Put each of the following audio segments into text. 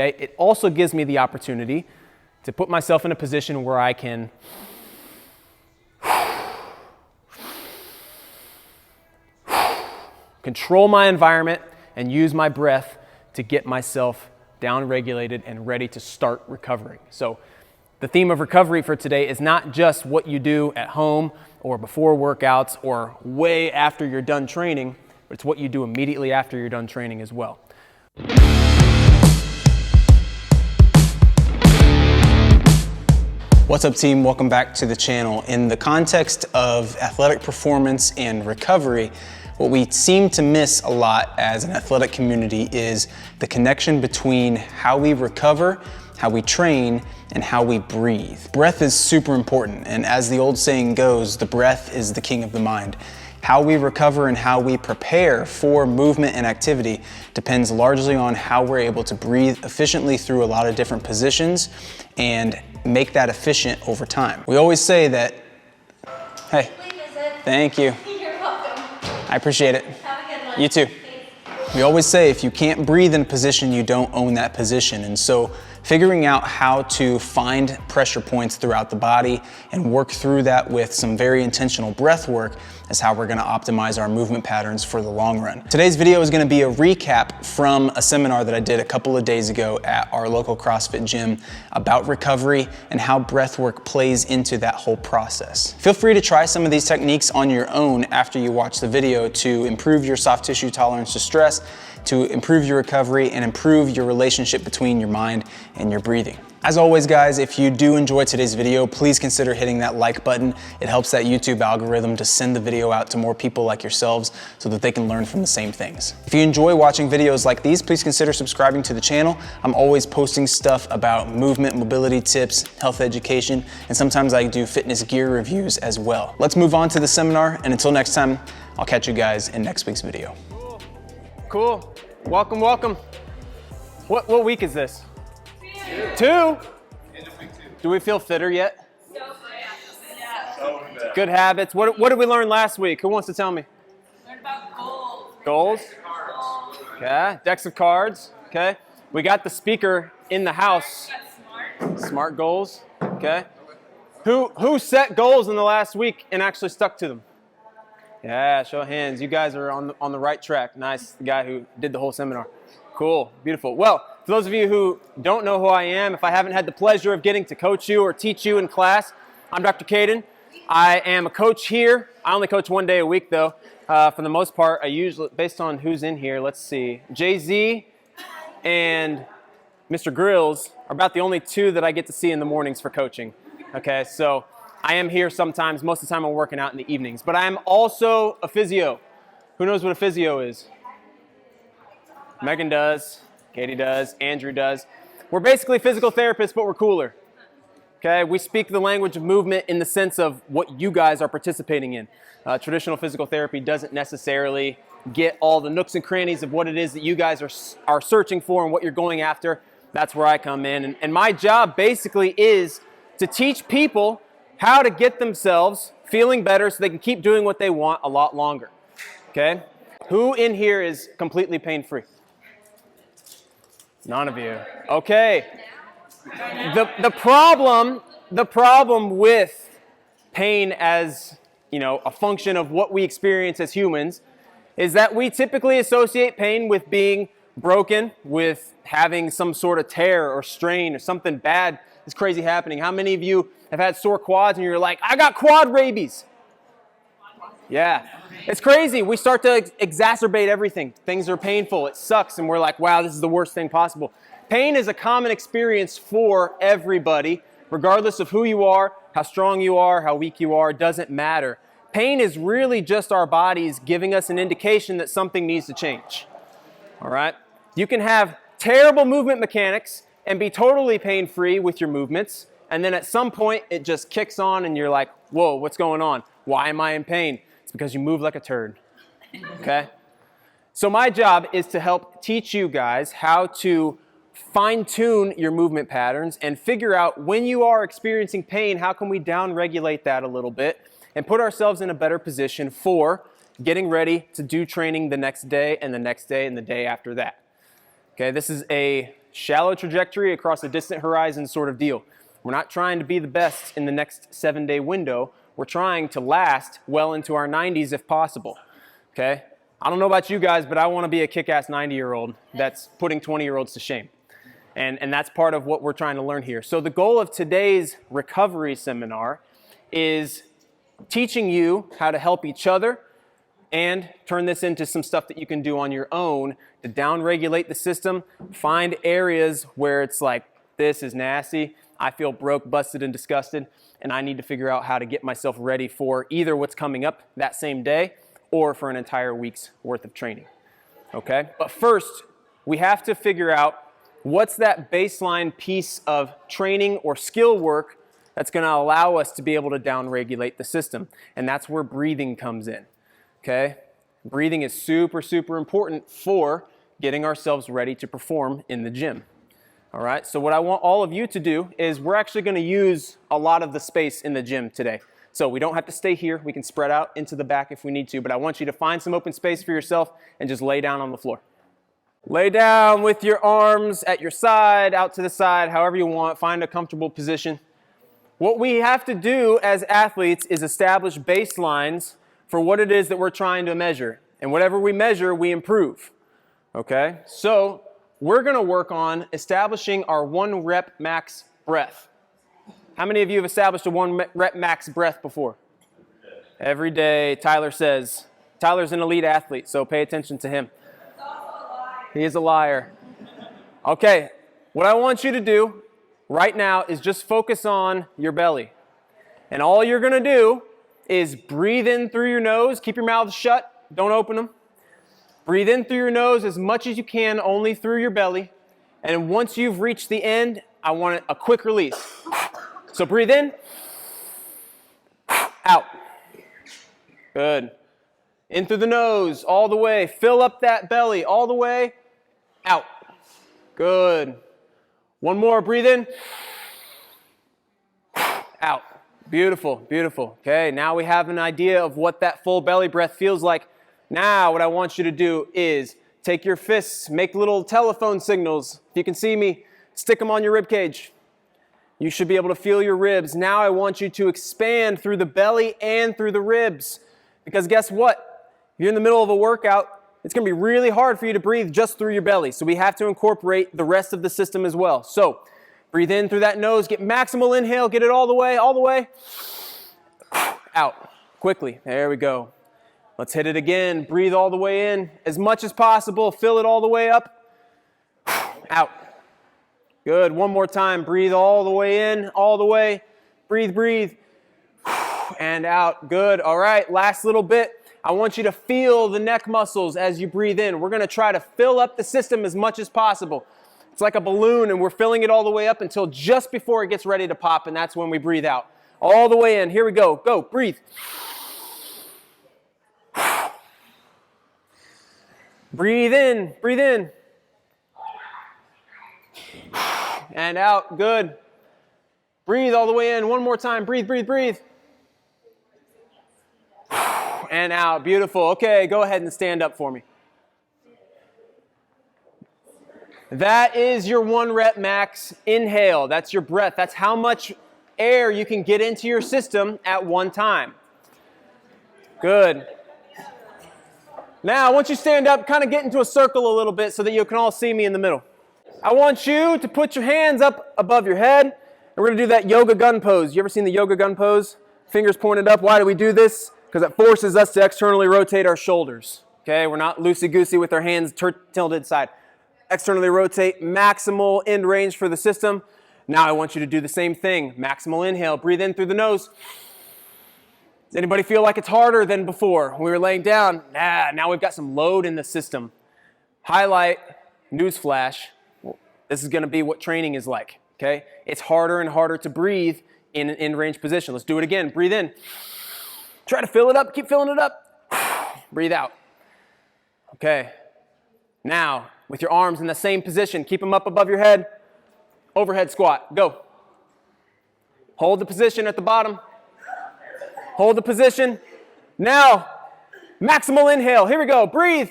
Okay? It also gives me the opportunity to put myself in a position where I can control my environment and use my breath to get myself down-regulated and ready to start recovering. So the theme of recovery for today is not just what you do at home or before workouts or way after you're done training, but it's what you do immediately after you're done training as well. What's up, team? Welcome back to the channel. In the context of athletic performance and recovery, what we seem to miss a lot as an athletic community is the connection between how we recover, how we train, and how we breathe. Breath is super important, and as the old saying goes, the breath is the king of the mind. How we recover and how we prepare for movement and activity depends largely on how we're able to breathe efficiently through a lot of different positions and make that efficient over time. We always say that, hey, thank you. You're welcome. I appreciate it. Have a good one. You too. We always say if you can't breathe in a position, you don't own that position. And so figuring out how to find pressure points throughout the body and work through that with some very intentional breath work is how we're gonna optimize our movement patterns for the long run. Today's video is gonna be a recap from a seminar that I did a couple of days ago at our local CrossFit gym about recovery and how breath work plays into that whole process. Feel free to try some of these techniques on your own after you watch the video to improve your soft tissue tolerance to stress, to improve your recovery and improve your relationship between your mind and your breathing. As always, guys, if you do enjoy today's video, please consider hitting that like button. It helps that YouTube algorithm to send the video out to more people like yourselves so that they can learn from the same things. If you enjoy watching videos like these, please consider subscribing to the channel. I'm always posting stuff about movement, mobility tips, health education, and sometimes I do fitness gear reviews as well. Let's move on to the seminar, and until next time, I'll catch you guys in next week's video. Cool. Welcome, welcome. What week is this? Two? Do we feel fitter yet? Good habits. What did we learn last week? Who wants to tell me? Learned about goals. Goals? Okay. Decks of cards. Okay. We got the speaker in the house. Smart goals. Okay. Who set goals in the last week and actually stuck to them? Yeah, show of hands. You guys are on the right track. Nice. The guy who did the whole seminar. Cool. Beautiful. Well, for those of you who don't know who I am, if I haven't had the pleasure of getting to coach you or teach you in class, I'm Dr. Caden. I am a coach here. I only coach one day a week, though. For the most part, I usually, based on who's in here, let's see. Jay-Z and Mr. Grills are about the only two that I get to see in the mornings for coaching. Okay, so I am here sometimes. Most of the time I'm working out in the evenings. But I am also a physio. Who knows what a physio is? Megan does. Katie does. Andrew does. We're basically physical therapists, but we're cooler. Okay? We speak the language of movement in the sense of what you guys are participating in. Traditional physical therapy doesn't necessarily get all the nooks and crannies of what it is that you guys are searching for and what you're going after. That's where I come in. And my job basically is to teach people how to get themselves feeling better so they can keep doing what they want a lot longer. Okay? Who in here is completely pain-free? None of you. Okay. The problem with pain as, a function of what we experience as humans is that we typically associate pain with being broken, with having some sort of tear or strain or something bad is crazy happening. How many of you have had sore quads and you're like, I got quad rabies? Yeah, it's crazy. We start to exacerbate everything. Things are painful. It sucks. And we're like, wow, this is the worst thing possible. Pain is a common experience for everybody, regardless of who you are, how strong you are, how weak you are, it doesn't matter. Pain is really just our bodies giving us an indication that something needs to change. All right? You can have terrible movement mechanics and be totally pain-free with your movements. And then at some point, it just kicks on and you're like, whoa, what's going on? Why am I in pain? It's because you move like a turd, okay? So my job is to help teach you guys how to fine-tune your movement patterns and figure out when you are experiencing pain, how can we down-regulate that a little bit and put ourselves in a better position for getting ready to do training the next day and the next day and the day after that. Okay, this is a shallow trajectory across a distant horizon sort of deal. We're not trying to be the best in the next 7-day window. We're trying to last well into our 90s if possible, okay? I don't know about you guys, but I want to be a kick-ass 90-year-old that's putting 20-year-olds to shame. And that's part of what we're trying to learn here. So the goal of today's recovery seminar is teaching you how to help each other and turn this into some stuff that you can do on your own to down-regulate the system, find areas where it's like, this is nasty, I feel broke, busted, and disgusted, and I need to figure out how to get myself ready for either what's coming up that same day or for an entire week's worth of training, okay? But first, we have to figure out what's that baseline piece of training or skill work that's going to allow us to be able to down-regulate the system, and that's where breathing comes in, okay? Breathing is super, super important for getting ourselves ready to perform in the gym. All right, so what I want all of you to do is we're actually going to use a lot of the space in the gym today. So we don't have to stay here. We can spread out into the back if we need to, but I want you to find some open space for yourself and just lay down on the floor. Lay down with your arms at your side, out to the side, however you want. Find a comfortable position. What we have to do as athletes is establish baselines for what it is that we're trying to measure. And whatever we measure, we improve. Okay? So we're going to work on establishing our 1 rep max breath. How many of you have established a 1 rep max breath before? Every day, Tyler says. Tyler's an elite athlete, so pay attention to him. He is a liar. Okay, what I want you to do right now is just focus on your belly. And all you're going to do is breathe in through your nose. Keep your mouth shut. Don't open them. Breathe in through your nose as much as you can, only through your belly. And once you've reached the end, I want a quick release. So breathe in, out. Good. In through the nose, all the way. Fill up that belly, all the way, out. Good. One more, breathe in, out. Beautiful, beautiful. Okay, now we have an idea of what that full belly breath feels like. Now what I want you to do is take your fists, make little telephone signals. If you can see me, stick them on your rib cage. You should be able to feel your ribs. Now I want you to expand through the belly and through the ribs. Because guess what? If you're in the middle of a workout, it's going to be really hard for you to breathe just through your belly. So we have to incorporate the rest of the system as well. So breathe in through that nose, get maximal inhale, get it all the way, out. Quickly, there we go. Let's hit it again. Breathe all the way in as much as possible. Fill it all the way up, out. Good, one more time. Breathe all the way in, all the way. Breathe, breathe, and out. Good, all right, last little bit. I want you to feel the neck muscles as you breathe in. We're going to try to fill up the system as much as possible. It's like a balloon, and we're filling it all the way up until just before it gets ready to pop, and that's when we breathe out. All the way in. Here we go. Go. Breathe. Breathe in. Breathe in. And out. Good. Breathe all the way in. One more time. Breathe, breathe, breathe. And out. Beautiful. Okay, go ahead and stand up for me. That is your 1 rep max inhale. That's your breath. That's how much air you can get into your system at one time. Good. Now, once you stand up, kind of get into a circle a little bit so that you can all see me in the middle. I want you to put your hands up above your head, and we're going to do that yoga gun pose. You ever seen the yoga gun pose? Fingers pointed up. Why do we do this? Because it forces us to externally rotate our shoulders. Okay, we're not loosey-goosey with our hands tilted side. Externally rotate, maximal end range for the system. Now I want you to do the same thing. Maximal inhale, breathe in through the nose. Does anybody feel like it's harder than before? When we were laying down, now we've got some load in the system. Highlight, newsflash, this is going to be what training is like, okay? It's harder and harder to breathe in an end-range position. Let's do it again. Breathe in. Try to fill it up. Keep filling it up. Breathe out. Okay. Now, with your arms in the same position, keep them up above your head. Overhead squat. Go. Hold the position at the bottom. Hold the position. Now, maximal inhale. Here we go. Breathe.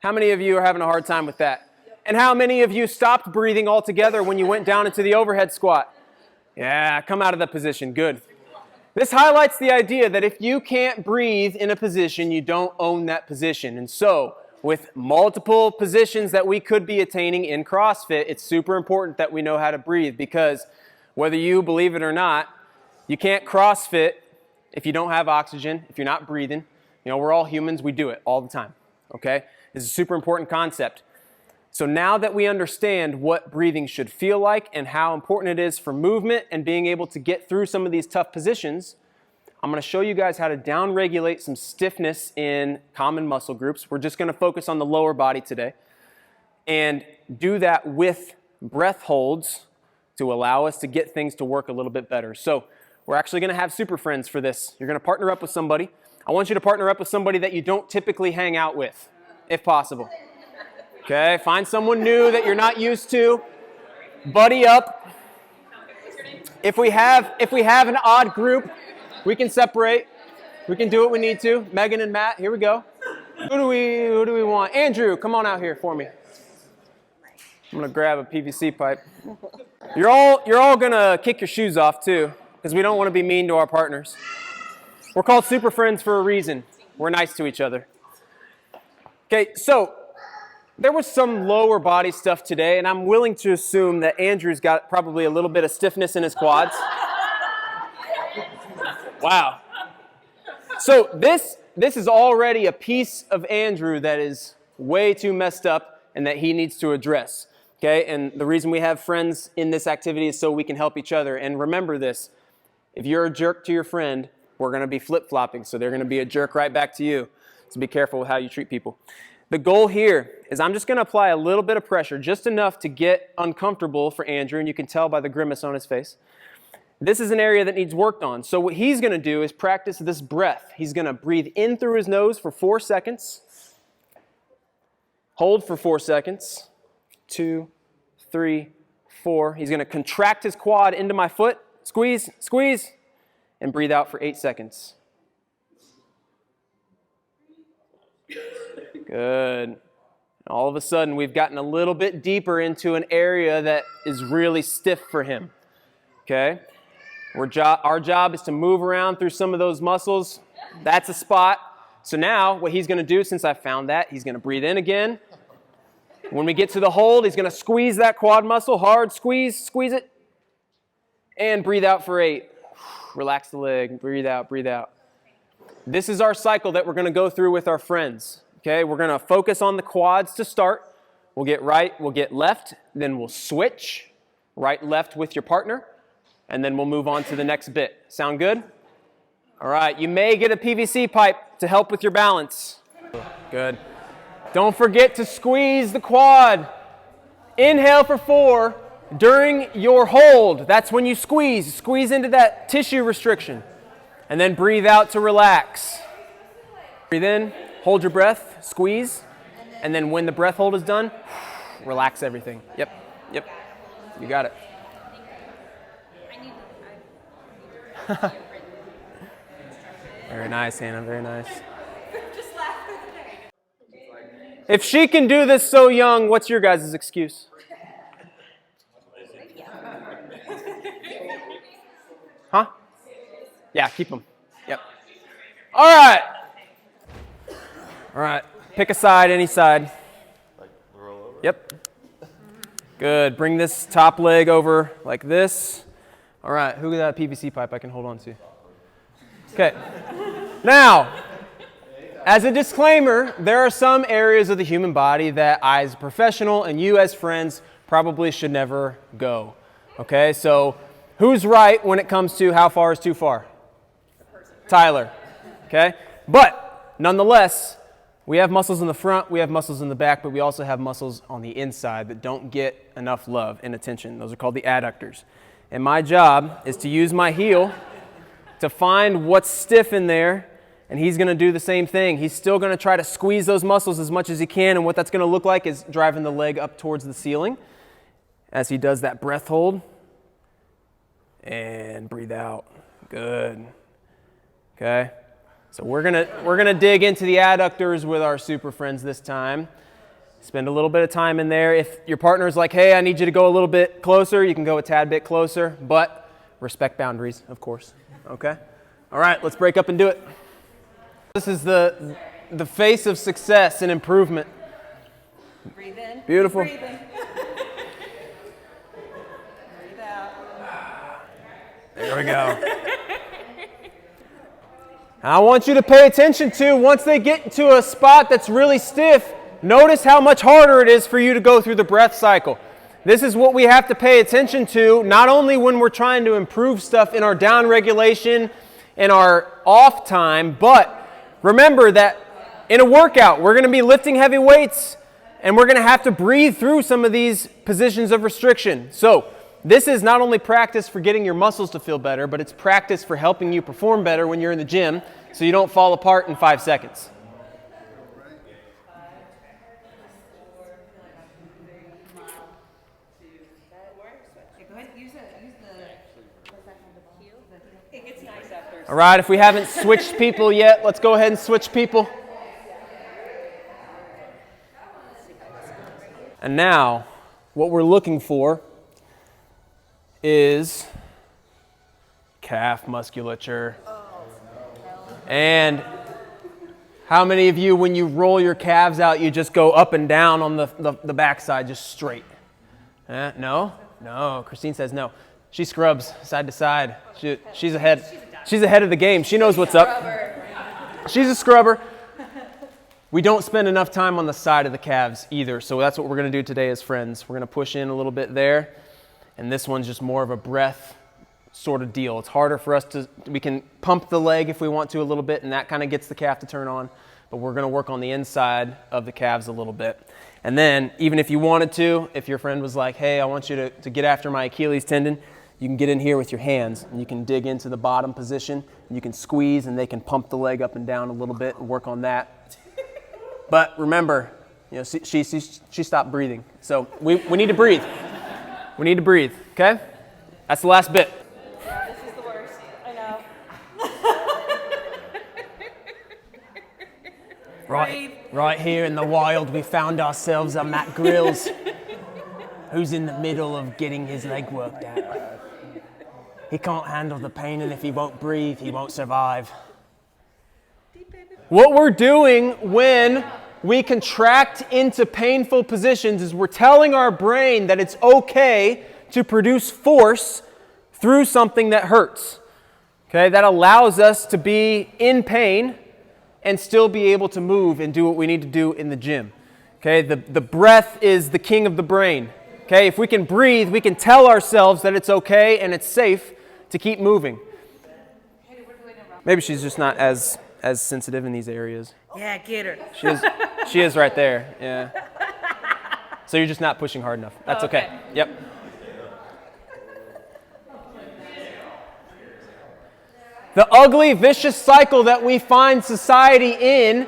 How many of you are having a hard time with that? And how many of you stopped breathing altogether when you went down into the overhead squat? Yeah, come out of that position. Good. This highlights the idea that if you can't breathe in a position, you don't own that position. And so, with multiple positions that we could be attaining in CrossFit, it's super important that we know how to breathe, because whether you believe it or not, you can't CrossFit if you don't have oxygen, if you're not breathing. You know, we're all humans, we do it all the time, okay? This is a super important concept. So now that we understand what breathing should feel like and how important it is for movement and being able to get through some of these tough positions, I'm going to show you guys how to down-regulate some stiffness in common muscle groups. We're just going to focus on the lower body today and do that with breath holds to allow us to get things to work a little bit better. So we're actually going to have super friends for this. You're going to partner up with somebody. I want you to partner up with somebody that you don't typically hang out with, if possible. Okay, find someone new that you're not used to. Buddy up. If we have an odd group, we can separate. We can do what we need to. Megan and Matt, here we go. Who do we want? Andrew, come on out here for me. I'm gonna grab a PVC pipe. You're all gonna kick your shoes off too, because we don't want to be mean to our partners. We're called super friends for a reason. We're nice to each other. Okay, so there was some lower body stuff today, and I'm willing to assume that Andrew's got probably a little bit of stiffness in his quads. Wow. So this is already a piece of Andrew that is way too messed up and that he needs to address. Okay, and the reason we have friends in this activity is so we can help each other. And remember this, if you're a jerk to your friend, we're going to be flip-flopping, so they're going to be a jerk right back to you. So be careful with how you treat people. The goal here is I'm just going to apply a little bit of pressure, just enough to get uncomfortable for Andrew, and you can tell by the grimace on his face. This is an area that needs worked on. So what he's going to do is practice this breath. He's going to breathe in through his nose for 4 seconds. Hold for 4 seconds. 2, 3, 4. He's going to contract his quad into my foot. Squeeze, squeeze, and breathe out for 8 seconds. Good. All of a sudden, we've gotten a little bit deeper into an area that is really stiff for him. Okay? Our job is to move around through some of those muscles. That's a spot. So now, what he's going to do, since I found that, he's going to breathe in again. When we get to the hold, he's going to squeeze that quad muscle hard. Squeeze, squeeze it. And breathe out for 8. Relax the leg. Breathe out, breathe out. This is our cycle that we're going to go through with our friends. Okay, we're going to focus on the quads to start. We'll get right, we'll get left, then we'll switch right, left with your partner, and then we'll move on to the next bit. Sound good? All right, you may get a PVC pipe to help with your balance. Good. Don't forget to squeeze the quad. Inhale for 4 during your hold. That's when you squeeze. Squeeze into that tissue restriction. And then breathe out to relax. Breathe in. Hold your breath, squeeze, and then when the breath hold is done, relax everything. Yep, you got it. Very nice, Hannah, very nice. If she can do this so young, what's your guys' excuse? Huh? Yeah, keep them. Yep. All right. All right, pick a side, any side. Yep. Good, bring this top leg over like this. All right, who got that PVC pipe I can hold on to? Okay. Now, as a disclaimer, there are some areas of the human body that I as a professional and you as friends probably should never go. Okay, so who's right when it comes to how far is too far? Tyler. Okay, but nonetheless, we have muscles in the front, we have muscles in the back, but we also have muscles on the inside that don't get enough love and attention. Those are called the adductors. And my job is to use my heel to find what's stiff in there, and he's going to do the same thing. He's still going to try to squeeze those muscles as much as he can, and what that's going to look like is driving the leg up towards the ceiling as he does that breath hold. And breathe out. Good. Okay. So we're gonna dig into the adductors with our super friends this time. Spend a little bit of time in there. If your partner's like, hey, I need you to go a little bit closer, you can go a tad bit closer, but respect boundaries, of course, okay? All right, let's break up and do it. This is the face of success and improvement. Breathe in. Beautiful. Breathe in. Breathe out. There we go. I want you to pay attention to, once they get to a spot that's really stiff, notice how much harder it is for you to go through the breath cycle. This is what we have to pay attention to, not only when we're trying to improve stuff in our down regulation and our off time, but remember that in a workout, we're going to be lifting heavy weights and we're going to have to breathe through some of these positions of restriction. So this is not only practice for getting your muscles to feel better, but it's practice for helping you perform better when you're in the gym so you don't fall apart in 5 seconds. All right, if we haven't switched people yet, let's go ahead and switch people. And now, what we're looking for is calf musculature. And how many of you, when you roll your calves out, you just go up and down on the backside, just straight? No? No, Christine says no. She scrubs side to side. She's ahead. She's ahead of the game. She knows what's up. She's a scrubber. We don't spend enough time on the side of the calves either, so that's what we're going to do today as friends. We're going to push in a little bit there, and this one's just more of a breath sort of deal. It's harder for us we can pump the leg if we want to a little bit, and that kind of gets the calf to turn on, but we're going to work on the inside of the calves a little bit. And then, even if you wanted to, if your friend was like, hey, I want you to get after my Achilles tendon, you can get in here with your hands, and you can dig into the bottom position, and you can squeeze, and they can pump the leg up and down a little bit and work on that. But remember, she stopped breathing. So we need to breathe. We need to breathe, okay? That's the last bit. Yeah, this is the worst. I know. Right here in the wild, we found ourselves a Matt Grills, who's in the middle of getting his leg worked out. He can't handle the pain, and if he won't breathe, he won't survive. What we're doing when we contract into painful positions is we're telling our brain that it's okay to produce force through something that hurts. Okay, that allows us to be in pain and still be able to move and do what we need to do in the gym. Okay, the breath is the king of the brain. Okay, if we can breathe, we can tell ourselves that it's okay and it's safe to keep moving. Maybe she's just not as sensitive in these areas. Yeah, get her. She is right there, yeah. So you're just not pushing hard enough. That's okay. Yep. The ugly, vicious cycle that we find society in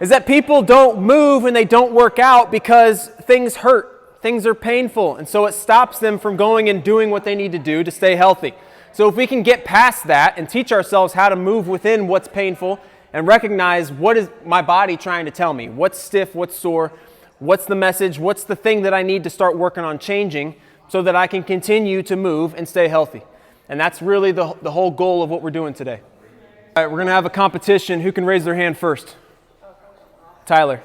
is that people don't move and they don't work out because things hurt. Things are painful, and so it stops them from going and doing what they need to do to stay healthy. So if we can get past that and teach ourselves how to move within what's painful and recognize what is my body trying to tell me, what's stiff, what's sore, what's the message, what's the thing that I need to start working on changing so that I can continue to move and stay healthy. And that's really the whole goal of what we're doing today. All right, we're going to have a competition. Who can raise their hand first? Tyler.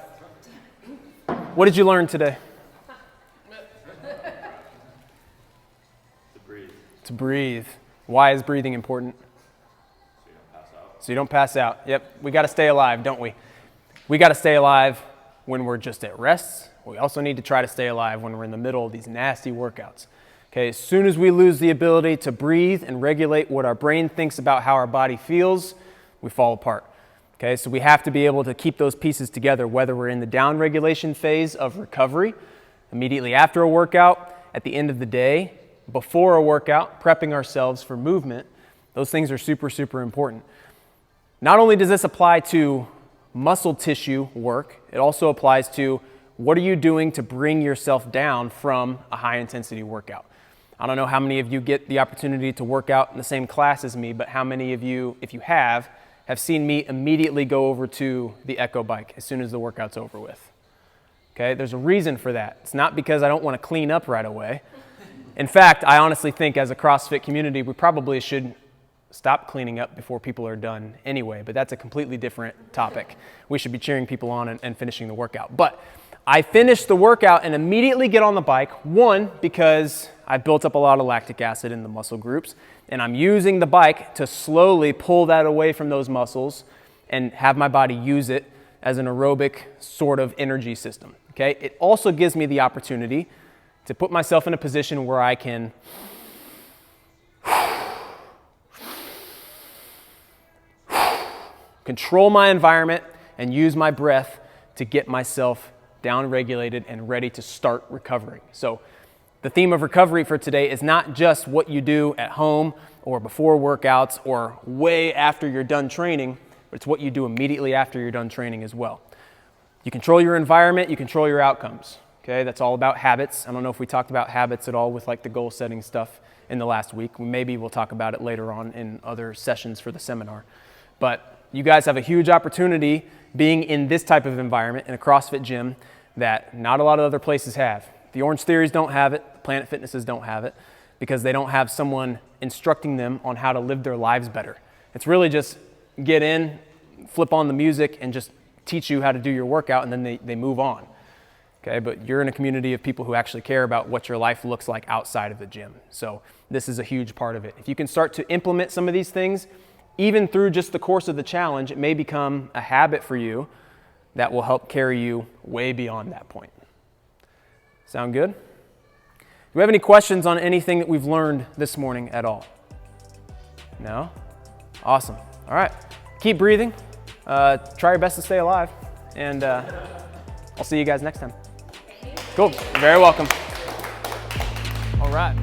What did you learn today? To breathe. Why is breathing important? So you don't pass out. Yep, we got to stay alive, don't we? We got to stay alive when we're just at rest. We also need to try to stay alive when we're in the middle of these nasty workouts. Okay, as soon as we lose the ability to breathe and regulate what our brain thinks about how our body feels, we fall apart. Okay, so we have to be able to keep those pieces together, whether we're in the down regulation phase of recovery, immediately after a workout, at the end of the day, before a workout, prepping ourselves for movement. Those things are super, super important. Not only does this apply to muscle tissue work, it also applies to what are you doing to bring yourself down from a high intensity workout. I don't know how many of you get the opportunity to work out in the same class as me, but how many of you, if you have seen me immediately go over to the Echo bike as soon as the workout's over with? Okay, there's a reason for that. It's not because I don't want to clean up right away. In fact, I honestly think as a CrossFit community, we probably should stop cleaning up before people are done anyway, but that's a completely different topic. We should be cheering people on and finishing the workout. But I finish the workout and immediately get on the bike, one, because I built up a lot of lactic acid in the muscle groups, and I'm using the bike to slowly pull that away from those muscles and have my body use it as an aerobic sort of energy system. Okay? It also gives me the opportunity to put myself in a position where I can control my environment and use my breath to get myself down-regulated and ready to start recovering. So the theme of recovery for today is not just what you do at home or before workouts or way after you're done training, but it's what you do immediately after you're done training as well. You control your environment, you control your outcomes. Okay, that's all about habits. I don't know if we talked about habits at all with like the goal setting stuff in the last week. Maybe we'll talk about it later on in other sessions for the seminar. But you guys have a huge opportunity being in this type of environment in a CrossFit gym that not a lot of other places have. The Orange Theories don't have it, the Planet Fitnesses don't have it, because they don't have someone instructing them on how to live their lives better. It's really just get in, flip on the music, and just teach you how to do your workout, and then they move on. Okay, but you're in a community of people who actually care about what your life looks like outside of the gym. So this is a huge part of it. If you can start to implement some of these things, even through just the course of the challenge, it may become a habit for you that will help carry you way beyond that point. Sound good? Do we have any questions on anything that we've learned this morning at all? No? Awesome. All right. Keep breathing. Try your best to stay alive. And I'll see you guys next time. Cool. You're very welcome. All right.